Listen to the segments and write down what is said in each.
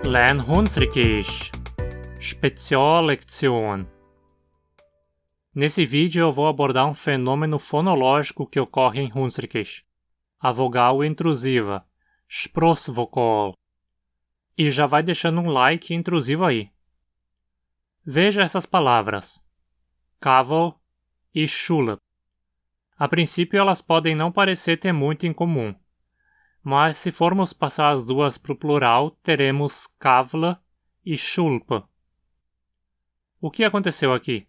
Lern Hunsrückisch Speziallektion. Nesse vídeo eu vou abordar um fenômeno fonológico que ocorre em Hunsrückisch, a vogal intrusiva, Sprossvokal. E já vai deixando um like intrusivo aí. Veja essas palavras, kavel e schule. A princípio elas podem não parecer ter muito em comum, mas se formos passar as duas para o plural, teremos kavle e schulpe. O que aconteceu aqui?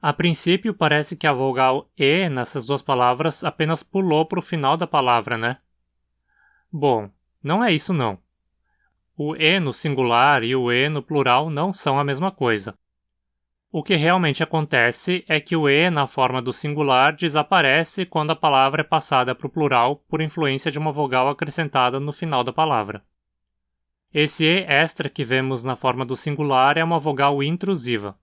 A princípio parece que a vogal E nessas duas palavras apenas pulou para o final da palavra, né? Bom, não é isso não. O E no singular e o E no plural não são a mesma coisa. O que realmente acontece é que o E na forma do singular desaparece quando a palavra é passada para o plural por influência de uma vogal acrescentada no final da palavra. Esse E extra que vemos na forma do singular é uma vogal intrusiva.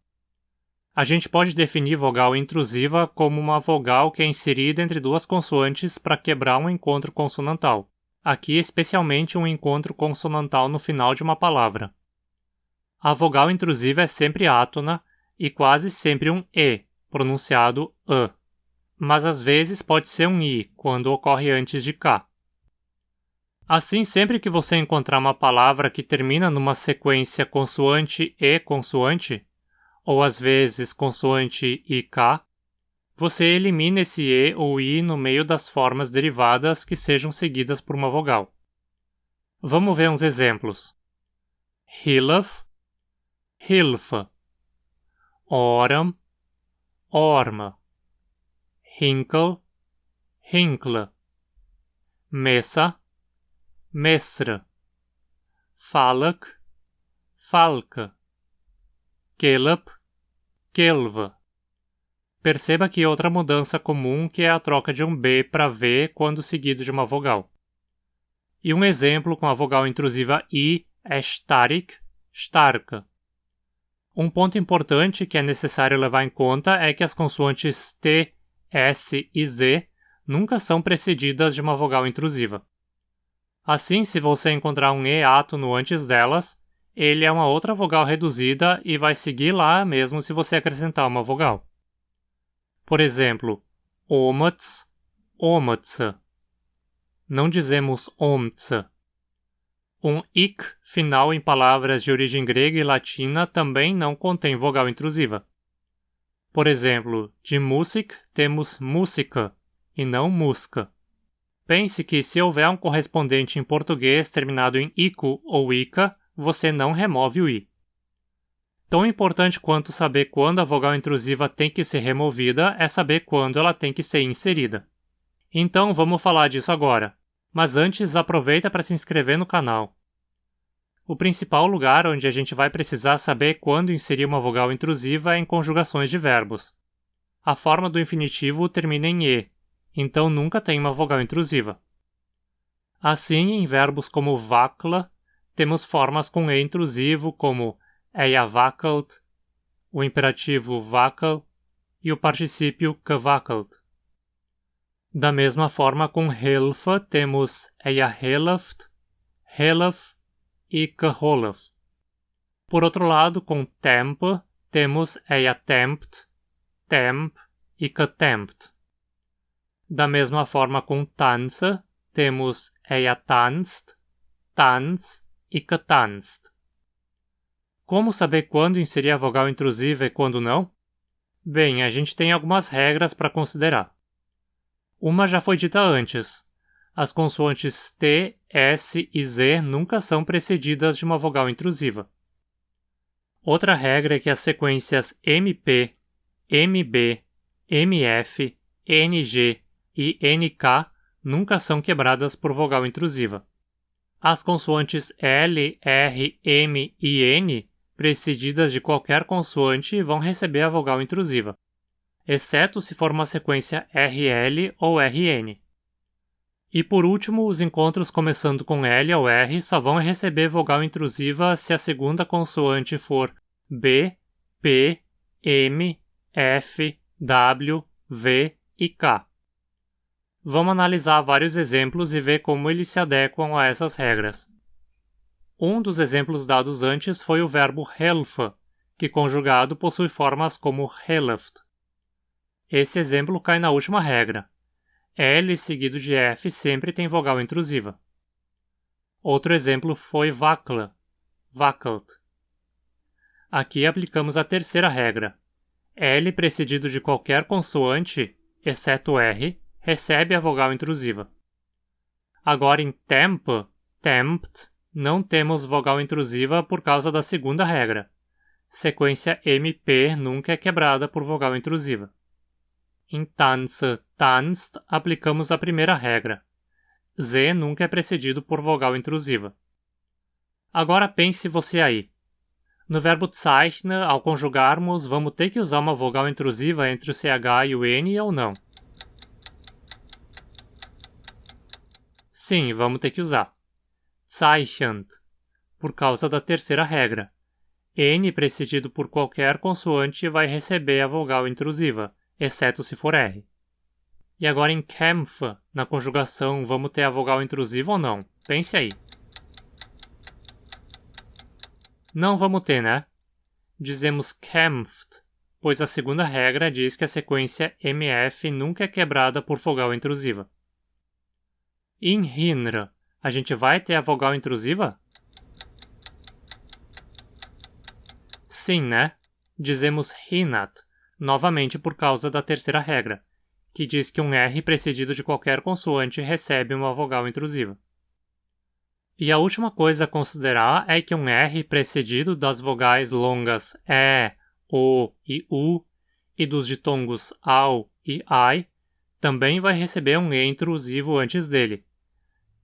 A gente pode definir vogal intrusiva como uma vogal que é inserida entre duas consoantes para quebrar um encontro consonantal. Aqui especialmente um encontro consonantal no final de uma palavra. A vogal intrusiva é sempre átona e quase sempre um E, pronunciado E. Mas às vezes pode ser um I, quando ocorre antes de K. Assim, sempre que você encontrar uma palavra que termina numa sequência consoante e consoante, ou às vezes consoante e K, você elimina esse E ou I no meio das formas derivadas que sejam seguidas por uma vogal. Vamos ver uns exemplos. Hilf, Hilfe. Oram, orma. Hinkel, hinkle. Messa, mesra. Falk, falke. Kelp, kelve. Perceba que outra mudança comum que é a troca de um B para V quando seguido de uma vogal. E um exemplo com a vogal intrusiva I é starik, starke. Um ponto importante que é necessário levar em conta é que as consoantes T, S e Z nunca são precedidas de uma vogal intrusiva. Assim, se você encontrar um E átono antes delas, ele é uma outra vogal reduzida e vai seguir lá mesmo se você acrescentar uma vogal. Por exemplo, omts, omtse. Não dizemos omtse. Um ik final em palavras de origem grega e latina também não contém vogal intrusiva. Por exemplo, de music temos música e não musca. Pense que se houver um correspondente em português terminado em ico ou ica, você não remove o i. Tão importante quanto saber quando a vogal intrusiva tem que ser removida é saber quando ela tem que ser inserida. Então vamos falar disso agora. Mas antes, aproveita para se inscrever no canal. O principal lugar onde a gente vai precisar saber quando inserir uma vogal intrusiva é em conjugações de verbos. A forma do infinitivo termina em E, então nunca tem uma vogal intrusiva. Assim, em verbos como vakla, temos formas com E intrusivo como eia vakelt, o imperativo vakel e o particípio gevakelt. Da mesma forma, com helfe temos eia helft, helf e geholf. Por outro lado, com temp temos eia tempt, temp e getempt. Da mesma forma, com tanze temos eia tanzt, tanz e getanzt. Como saber quando inserir a vogal intrusiva e quando não? Bem, a gente tem algumas regras para considerar. Uma já foi dita antes. As consoantes T, S e Z nunca são precedidas de uma vogal intrusiva. Outra regra é que as sequências MP, MB, MF, NG e NK nunca são quebradas por vogal intrusiva. As consoantes L, R, M e N, precedidas de qualquer consoante, vão receber a vogal intrusiva, exceto se for uma sequência RL ou RN. E por último, os encontros começando com L ou R só vão receber vogal intrusiva se a segunda consoante for B, P, M, F, W, V e K. Vamos analisar vários exemplos e ver como eles se adequam a essas regras. Um dos exemplos dados antes foi o verbo helfen, que conjugado possui formas como helft. Esse exemplo cai na última regra. L seguido de F sempre tem vogal intrusiva. Outro exemplo foi wackele, wackelt. Aqui aplicamos a terceira regra. L precedido de qualquer consoante, exceto R, recebe a vogal intrusiva. Agora em temp, tempt, não temos vogal intrusiva por causa da segunda regra. Sequência MP nunca é quebrada por vogal intrusiva. Em tanze, tanzt, aplicamos a primeira regra. Z nunca é precedido por vogal intrusiva. Agora pense você aí. No verbo zeichnen, ao conjugarmos, vamos ter que usar uma vogal intrusiva entre o CH e o N ou não? Sim, vamos ter que usar. Zeichnet, por causa da terceira regra. N precedido por qualquer consoante vai receber a vogal intrusiva, exceto se for R. E agora em kämpfe, na conjugação, vamos ter a vogal intrusiva ou não? Pense aí. Não vamos ter, né? Dizemos kämpft, pois a segunda regra diz que a sequência MF nunca é quebrada por vogal intrusiva. Em hindra, a gente vai ter a vogal intrusiva? Sim, né? Dizemos hinat, novamente por causa da terceira regra, que diz que um R precedido de qualquer consoante recebe uma vogal intrusiva. E a última coisa a considerar é que um R precedido das vogais longas E, O e U e dos ditongos AU e AI também vai receber um E intrusivo antes dele,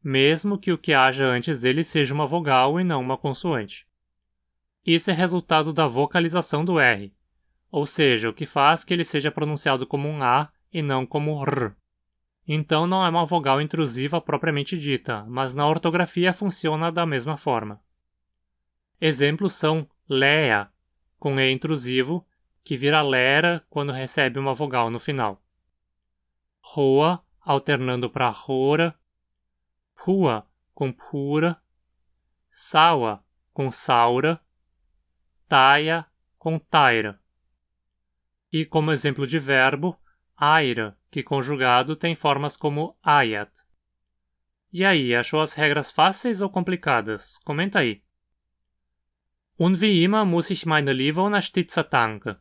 mesmo que o que haja antes dele seja uma vogal e não uma consoante. Isso é resultado da vocalização do R, ou seja, o que faz que ele seja pronunciado como um A e não como um R. Então não é uma vogal intrusiva propriamente dita, mas na ortografia funciona da mesma forma. Exemplos são lea, com E intrusivo, que vira lera quando recebe uma vogal no final. Roa, alternando para rora. Pua, com pura. Sawa, com saura. Taia, com taira. E como exemplo de verbo, aira, que conjugado tem formas como ayat. E aí, achou as regras fáceis ou complicadas? Comenta aí. Und wie immer muss ich meine liebe Unterstützer danken.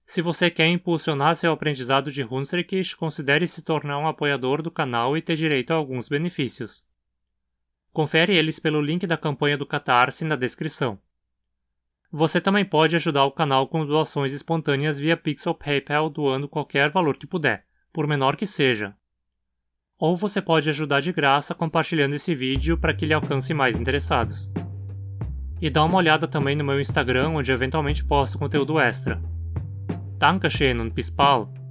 Se você quer impulsionar seu aprendizado de Hunsrückisch, considere se tornar um apoiador do canal e ter direito a alguns benefícios. Confere eles pelo link da campanha do Catarse na descrição. Você também pode ajudar o canal com doações espontâneas via Pix ou PayPal doando qualquer valor que puder, por menor que seja. Ou você pode ajudar de graça compartilhando esse vídeo para que ele alcance mais interessados. E dá uma olhada também no meu Instagram, onde eventualmente posto conteúdo extra. Dankeschön und bis bald!